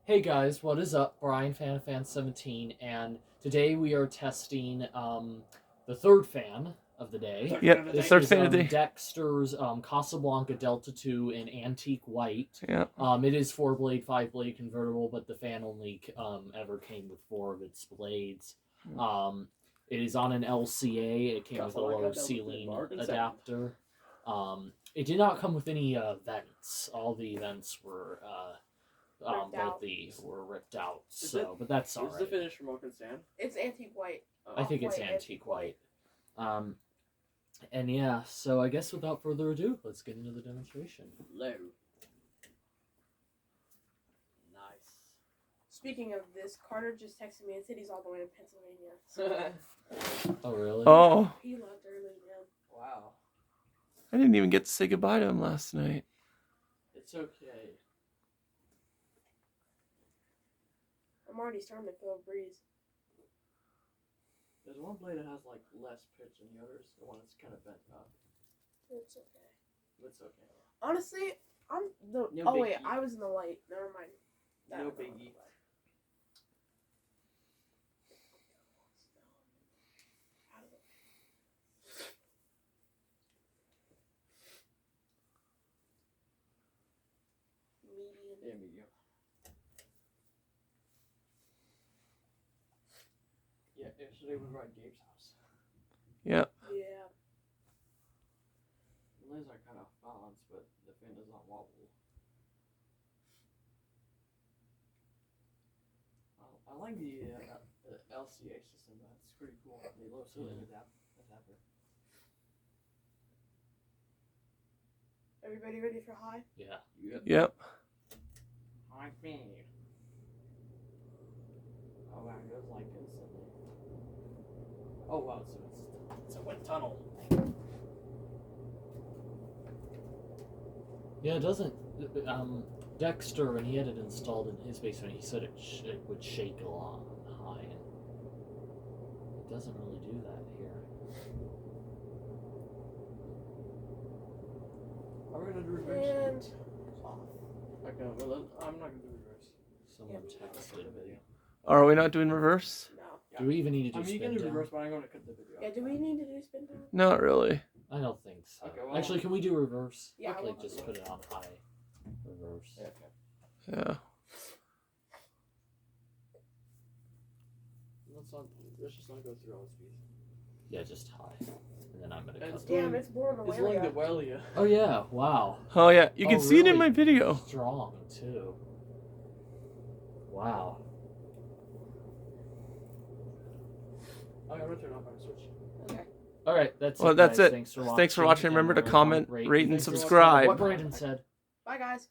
Hey guys, what is up? Brian, Fan17, and today we are testing the third fan of the day. Yep, the third fan of the day. Dexter's Casablanca Delta II in antique white. Yeah. It is 4-blade, 5-blade convertible, but the fan only ever came with 4 of its blades. It is on an LCA. It came with a low ceiling adapter. It did not come with any vents. All the vents were both these were ripped out. But that's alright. Is the finish from Oak and Sand? It's antique white. I think it's antique white. And yeah, so I guess without further ado, let's get into the demonstration. Low. Nice. Speaking of this, Carter just texted me and said he's all the way in Pennsylvania. Oh really? Oh. He left early, man. Wow. I didn't even get to say goodbye to him last night. It's okay. I'm already starting to feel a breeze. There's one blade that has like less pitch than the others. The one that's kind of bent up. It's okay. It's okay. Honestly, I'm the. No oh wait, biggie. I was in the light. Never mind. No biggie. Medium. Yeah, medium. Yeah, yesterday we were at Gabe's house. Yeah. Yeah. The blades are kind of balanced, but the fin does not wobble. I like the LCA system. That's pretty cool. The low ceiling adapter. Everybody ready for high? Yeah. Yep. High speed. Oh wow, it goes like instantly. Oh wow, so it's a wet tunnel. Yeah, it doesn't. Dexter, when he had it installed in his basement, he said it would shake a lot on high, and it doesn't really do that here. Are we gonna do reverse? And off. Okay, well, I'm not gonna do reverse. Someone texted me. Are we not doing reverse? No. Do we even need to do I mean, you spin can do down? reverse, but I'm gonna cut the video. Yeah. Do we need to do spin down? Not really. I don't think so. Okay, well- Actually, can we do reverse? Yeah, Like, we'll- just put it on high. Reverse. Yeah, okay. Yeah. Let's just not go through all the speeds. Yeah, just high. And then I'm gonna It's cut Damn, it's born the It's way. like the Wellia. Oh yeah, wow. Oh yeah, you can Oh, see it in really? my video. Strong, too. Wow. Okay, I'm gonna turn off my switch. Okay. Alright, that's Well, it, that's guys. it. Thanks for watching. Thanks for watching. Remember to comment, rate, and Thanks for watching. subscribe. What Brandon said. Bye, guys.